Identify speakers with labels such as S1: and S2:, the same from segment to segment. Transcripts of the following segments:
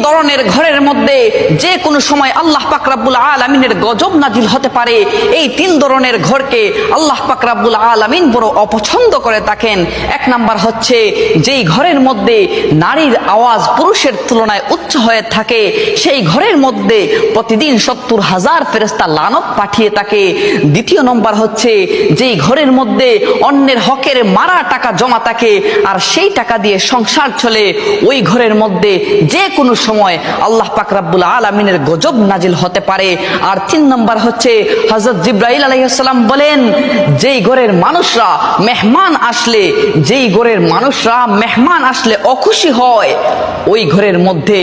S1: ধরনের ঘরের মধ্যে যে কোনো সময় আল্লাহ পাক রব্বুল আলামিনের গজব নাজিল হতে পারে। এই 3 ধরনের ঘরকে আল্লাহ পাক রব্বুল আলামিন বড় অপছন্দ করে থাকেন। 1 নাম্বার হচ্ছে যেই ঘরের মধ্যে নারীর আওয়াজ পুরুষের তুলনায় উচ্চ হয়ে থাকে, সেই ঘরের মধ্যে প্রতিদিন 70,000 ফেরেশতা লানত পাঠিয়ে থাকে। 2 নম্বর হচ্ছে যেই ঘরের মধ্যে অন্যের হকের মারা টাকা জমা থাকে আর সেই টাকা দিয়ে সংসার চলে, ওই ঘরের মধ্যে যে কোনো সময় আল্লাহ পাক রব্বুল আলামিনের গজব নাজিল হতে পারে। আর 3 নম্বর হচ্ছে হযরত জিবরাইল আলাইহিস সালাম বলেন, যেই ঘরের মানুষরা মেহমান আসলে অখুশি হয়, ওই ঘরের মধ্যে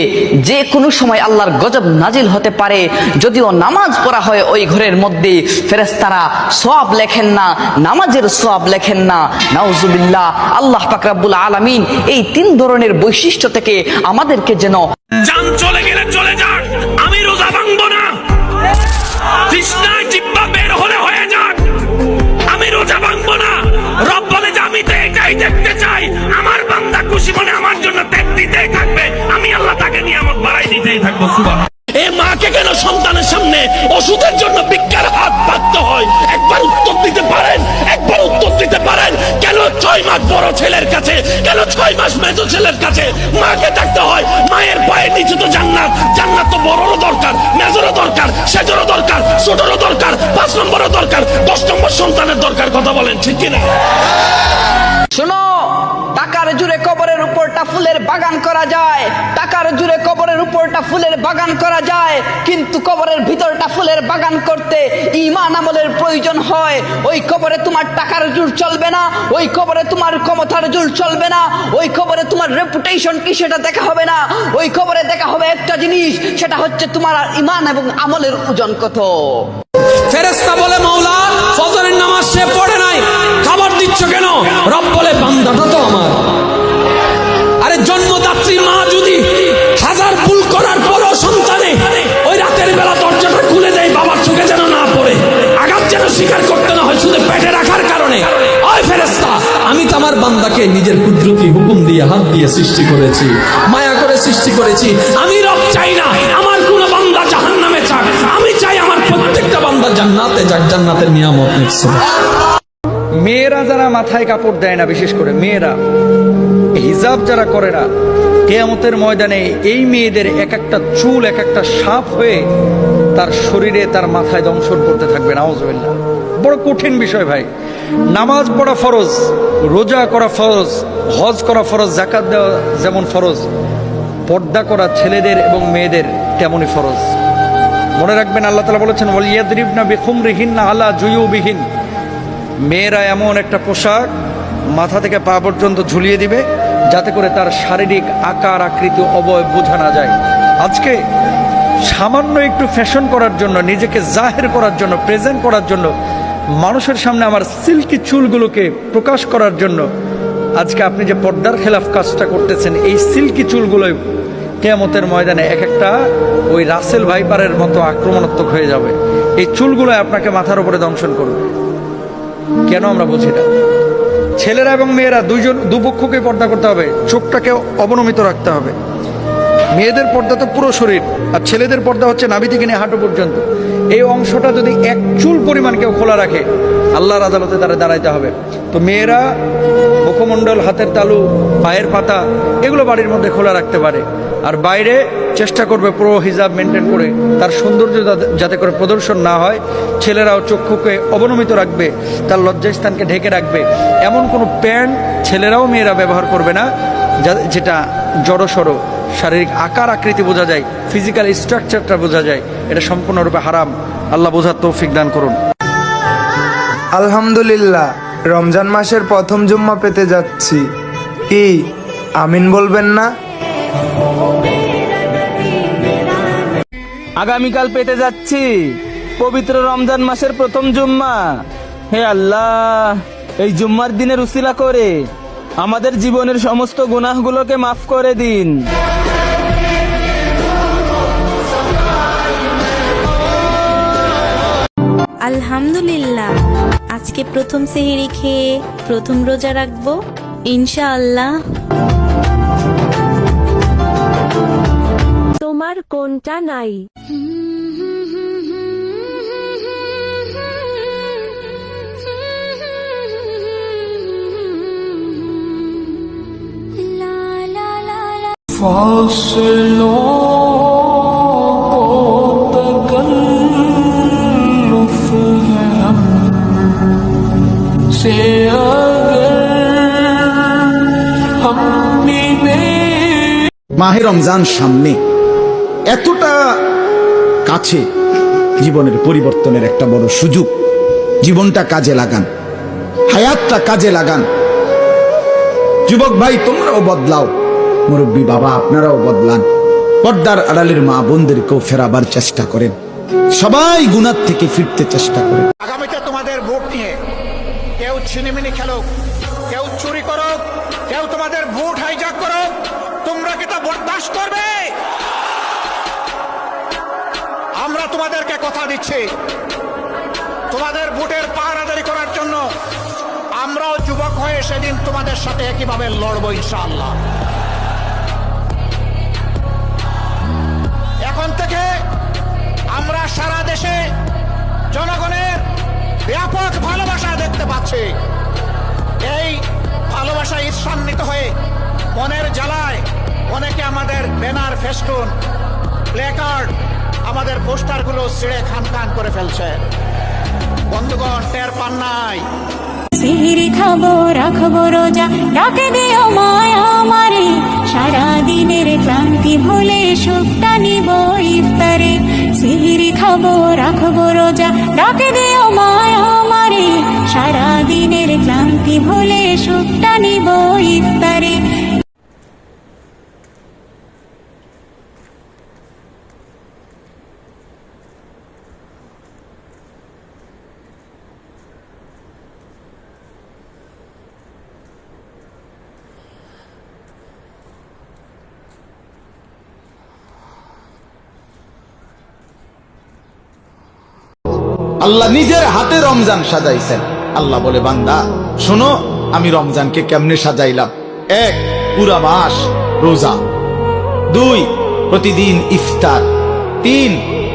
S1: যে কোনো সময় আল্লাহর গজব নাজিল হতে পারে। যদিও নামাজ পড়া হয় ওই ঘরের মধ্যে, ফেরেশতারা সওয়াব লেখেন না, নামাজের সওয়াব লেখেন না। নাউজুবিল্লাহ। আল্লাহ পাক রব্বুল আলামিন এই 3 ধরনের বৈশিষ্ট্য থেকে আমাদেরকে যেন
S2: জান চলে গেলে চলে যাক, আমি রোজা ভাঙবো না। তৃষ্ণায় জিহ্বা বের হলে হয়ে যাক, আমি রোজা ভাঙবো না। রব বলে যে আমি তো এটাই দেখতে চাই, আমার বান্দা খুশি মনে আমার জন্য ত্যাগ দিতেই থাকবে, আমি আল্লাহ তাকে নিয়ামত বাড়াই দিতেই থাকবো। সুবহান। এ মাকে কেন সন্তানের সামনে ওষুধের জন্য ভিক্ষার হাত পাততে হয়? একবার উত্তর দিতে পারেন? কেন 6 মাস বড় ছেলের কাছে, কেন 6 মাস মেজো ছেলের কাছে মাকে ডাকতে হয়? মায়ের পায়ের নিচে তো জান্নাত। জান্নাত তো বড়রও দরকার, মেজরও দরকার, সেজরও দরকার, ছোটরও দরকার, 5 নম্বরও দরকার, 10 নম্বর সন্তানের দরকার। কথা বলেন ঠিক কিনা?
S1: শোনো, টাকার জুড়ে কবরের উপরটা ফুলের বাগান করা যায়, টাকার জুড়ে কবরের উপরটা ফুলের বাগান করা যায়, কিন্তু কবরের ভিতরটা ফুলের বাগান করতে ঈমান আমলের প্রয়োজন হয়। ওই কবরে তোমার টাকার জোর চলবে না, ওই কবরে তোমার ক্ষমতার জোর চলবে না, ওই কবরে তোমার রেপুটেশন কি সেটা দেখা হবে না। ওই কবরে দেখা হবে একটা জিনিস, সেটা হচ্ছে তোমার ঈমান এবং আমলের ওজন কত।
S2: ফেরেশতা বলে, মাওলা ফজরের নামাজ সে পড়ে নাই, খাবার দিচ্ছ কেন? রব বলে, বান্দাটা তো আমার। আরে জন্মদাত্রী মা যদি 1000 ভুল করার পরও সন্তানে ওই রাতের বেলা দরজাটা খুলে দেয়, বাবার চোখে যেন না পড়ে, আঘাত যেন স্বীকার করতে না হয় শুধু পেটে রাখার কারণে। ওই ফেরেশতা, আমি তো আমার বান্দাকে নিজের কুদরতি হুকুম দিয়ে হাত দিয়ে সৃষ্টি করেছি, মায়া করে সৃষ্টি করেছি। আমি রব চাই না আমার কোন বান্দা জাহান্নামে যাক, আমি চাই আমার প্রত্যেকটা বান্দা জান্নাতে যাক, জান্নাতের নিয়ামত নিচ্ছে।
S3: মেয়েরা যারা মাথায় কাপড় দেয় না, বিশেষ করে মেয়েরা হিজাব যারা করে না, কিয়ামতের ময়দানে এই মেয়েদের এক একটা চুল এক একটা সাপ হয়ে তার শরীরে তার মাথায় দংশন করতে থাকবে। নাউজুবিল্লাহ। বড় কঠিন বিষয় ভাই। নামাজ পড়া ফরজ, রোজা করা ফরজ, হজ করা ফরজ, যাকাত দেওয়া যেমন ফরজ, পর্দা করা ছেলেদের এবং মেয়েদের তেমনই ফরজ। মনে রাখবেন, আল্লাহ তাআলা বলেছেন, ওয়ালিয়াদরিবনা বিখুমরিহিন্না আলা জুয়ুবিহিন। মেয়েরা এমন একটা পোশাক মাথা থেকে পা পর্যন্ত ঝুলিয়ে দিবে যাতে করে তার শারীরিক আকার আকৃতি অবয়ব বোঝা না যায়। আজকে সামান্য একটু ফ্যাশন করার জন্য, নিজেকে জাহের করার জন্য, প্রেজেন্ট করার জন্য, মানুষের সামনে আমার সিল্কি চুলগুলোকে প্রকাশ করার জন্য আজকে আপনি যে পর্দার খেলাফ কাজটা করতেছেন, এই সিল্কি চুলগুলোই কিয়ামতের ময়দানে এক একটা ওই রাসেল ভাইপারের মতো আক্রমণাত্মক হয়ে যাবে। এই চুলগুলো আপনাকে মাথার উপরে দংশন করবে। কেন আমরা বুঝি না? ছেলেরা এবং মেয়েরা দুপক্ষকে পর্দা করতে হবে, চোখটাকে অবনমিত রাখতে হবে। মেয়েদের পর্দা তো পুরো শরীর, আর ছেলেদের পর্দা হচ্ছে নাভি থেকে নিয়ে হাঁটু পর্যন্ত। এই অংশটা যদি এক চুল পরিমাণ কেউ খোলা রাখে, আল্লাহর আদালতে তারা দাঁড়াইতে হবে। তো মেয়েরা মুখমণ্ডল, হাতের তালু, পায়ের পাতা এগুলো বাড়ির মধ্যে খোলা রাখতে পারে, আর বাইরে চেষ্টা করবে পুরো হিজাব মেনটেন করে তার সৌন্দর্য যাতে করে প্রদর্শন না হয়। ছেলেরাও চক্ষুকে অবনমিত রাখবে, তার লজ্জাস্থানকে ঢেকে রাখবে। এমন কোনো প্যান্ট ছেলেরাও মেয়েরা ব্যবহার করবে না যেটা জড়সড় শারীরিক আকার আকৃতি বোঝা যায়, ফিজিক্যাল স্ট্রাকচারটা বোঝা যায়। এটা সম্পূর্ণরূপে হারাম। আল্লাহ বোঝার তৌফিক দান করুন।
S4: আলহামদুলিল্লাহ, রমজান মাসের প্রথম জুম্মা পেতে যাচ্ছি। কি আমিন বলবেন না?
S5: আগামীকাল পেতে যাচ্ছি পবিত্র রমজান মাসের প্রথম জুম্মা। হে আল্লাহ, এই জুম্মার দিনের উসিলা করে আমাদের জীবনের সমস্ত গুনাহগুলোকে মাফ করে দিন।
S6: আলহামদুলিল্লাহ, আজকে প্রথম সেহরি খেয়ে প্রথম রোজা রাখবো ইনশাআল্লাহ।
S7: কোনটা নাই?
S8: মাহে রমজান সামনে, এতটা কাছে, জীবনের পরিবর্তনের একটা বড় সুযোগ। জীবনটা কাজে লাগান, হায়াতটা কাজে লাগান। যুবক ভাই তোমরাও বদলাও, মুরব্বী বাবা আপনারাও বদলান, পর্দার আড়ালের মা বোনদেরকেও ফেরাবার চেষ্টা করেন, সবাই গুনাহ থেকে ফিরতে চেষ্টা করেন।
S9: আগামীতে তোমাদের ভোট নিয়ে কেউ ছিনিমিনি খেলুক, কেউ চুরি করুক, কেউ তোমাদের ভোট হাইজ্যাক করুক, তোমরা কি তা বরদাস্ত করবে? আমরা তোমাদেরকে কথা দিচ্ছি, তোমাদের ভোটের পাহারাদারি করার জন্য আমরাও যুবক হয়ে সেদিন তোমাদের সাথে একইভাবে লড়বো ইনশাআল্লাহ। এখন থেকে আমরা সারা দেশে জনগণের ব্যাপক ভালোবাসা দেখতে পাচ্ছি। এই ভালোবাসা ঈর্ষান্বিত হয়ে মনের জ্বালায় অনেকে আমাদের ব্যানার, ফেস্টুন, প্লেকার্ড, আমাদের পোস্টারগুলো ছিঁড়ে খান খান করে ফেলছে। বন্ধুগণ, টের পান নাই?
S10: সিহিরি খাবো, রাখবো রোজা, ডাকে দিও মায়া আমারে, সারা দিনের ক্লান্তি ভুলে সুখটা নিব ইফতারে। সিহিরি খাবো, রাখবো রোজা, ডাকে দিও মায়া আমারে, সারা দিনের ক্লান্তি ভুলে সুখটা নিব ইফতারে।
S8: আল্লাহ নিজের হাতে রমজান সাজাইছেন। আল্লাহ বলে, বান্দা শোনো আমি রমজানকে কেমনে সাজাইলাম। 1, পুরা মাস রোজা। 2, প্রতিদিন ইফতার। 3,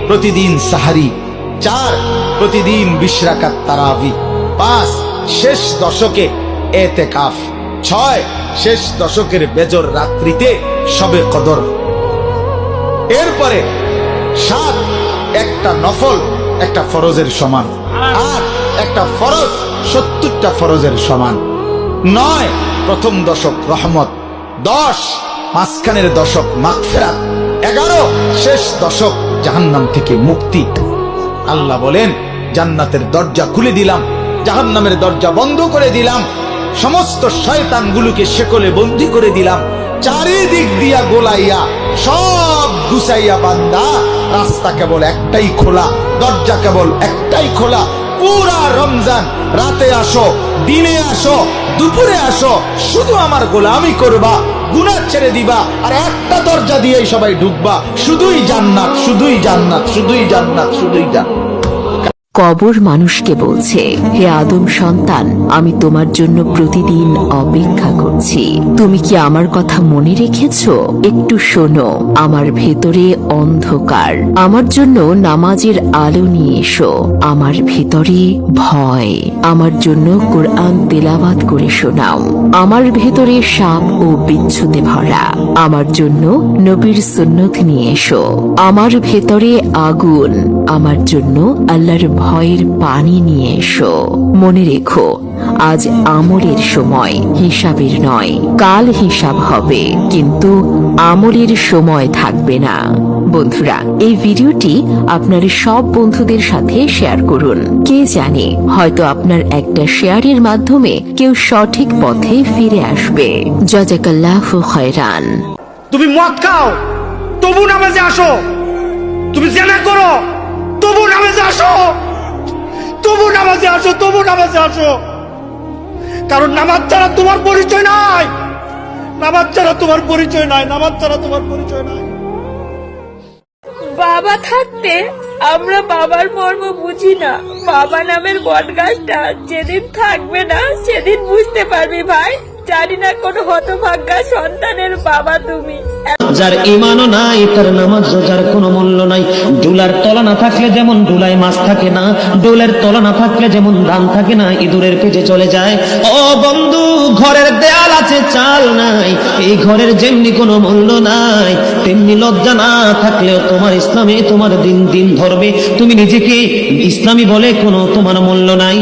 S8: প্রতিদিন সাহারি। 4, প্রতিদিন 20 রাকাত তারাবি। 5, শেষ দশকে এতেকাফ। 6, শেষ দশকের বেজর রাত্রিতে শবে কদর। এরপরে 7, একটা নফল একটা ফরজের সমান। 8, একটা ফরজ 70টা ফরজের সমান। 9, প্রথম দশক রহমত। 10, মাঝখানের দশক মাগফিরাত। 11, শেষ দশক জাহান্নাম থেকে মুক্তি। আল্লাহ বলেন, জান্নাতের দরজা খুলে দিলাম, জাহান্নামের দরজা বন্ধ করে দিলাম, সমস্ত শয়তানগুলোকে শেকলে বন্দী করে দিলাম, চারিদিক দিয়া গোলাইয়া সব গুছাইয়া বান্দা রাস্তা কেবল একটাই খোলা, দরজা কেবল একটাই খোলা। পুরা রমজান রাতে আসো, দিনে আসো, দুপুরে আসো, শুধু আমার গোলামি করবা, গুনাহ ছেড়ে দিবা, আর একটা দরজা দিয়েই সবাই ঢুকবা। শুধুই জান্নাত, শুধুই জান্নাত, শুধুই জান্নাত, শুধুই জান্নাত।
S11: কবর মানুষকে বলছে, হে আদম সন্তান, আমি তোমার জন্য প্রতিদিন অপেক্ষা করছি। তুমি কি আমার কথা মনে রেখেছো? একটু শোনো, আমার ভেতরে অন্ধকার, আমার জন্য নামাজের আলো নিয়ে এসো। আমার ভেতরে ভয়, আমার জন্য কোরআন তেলাওয়াত করে শোনাও। আমার ভেতরে সাপ ও বিচ্ছুতে ভরা, আমার জন্য নবীর সুন্নত নিয়ে এসো। আমার ভেতরে আগুন, আমার জন্য আল্লাহর ভয়ের পানি নিয়ে এসো। মনে রেখো, আজ আমলের সময়, হিসাবের নয়। কাল হিসাব হবে, কিন্তু আমলের সময় থাকবে না। বন্ধুরা, এই ভিডিওটি আপনার সব বন্ধুদের সাথে শেয়ার করুন। কে জানে, হয়তো আপনার একটা শেয়ারের মাধ্যমে কেউ সঠিক পথে ফিরে আসবে। জাযাকাল্লাহু খায়রান।
S9: তুমি মদ খাও, তবু নামাজে আসো। তুমি জেনা করো, তবু নামাজে আসো, তবু নামাজে আসো, তবু নামাজে আসো। কারণ নামাজ ছাড়া তোমার পরিচয় নাই, নামাজ ছাড়া তোমার পরিচয় নাই, নামাজ ছাড়া তোমার পরিচয় নাই।
S7: বাবা থাকতে আমরা বাবার মর্ম বুঝি না। বাবা নামের বটগাছটা যেদিন থাকবে না সেদিন বুঝতে পারবি ভাই। জানি না কোন হতভাগ্যা সন্তানের বাবা তুমি।
S12: যার ইমানও নাই তার নামাজ রোজার কোনো মূল্য নাই। ডুলার তলা না থাকলে যেমন ডুলায় মাছ থাকে না, ডোলের তলা না থাকলে যেমন ধান থাকে না, ইঁদুরের পেটে চলে যায়। ও বন্ধু, ঘরের দেয়াল আছে চাল নাই, এই ঘরের যেমনি কোনো মূল্য নাই, তেমনি লজ্জা না থাকলেও তোমার ইসলামে তোমার দিন দিন ধরবে। তুমি নিজেকে ইসলামী বলে কোনো তোমার মূল্য নাই।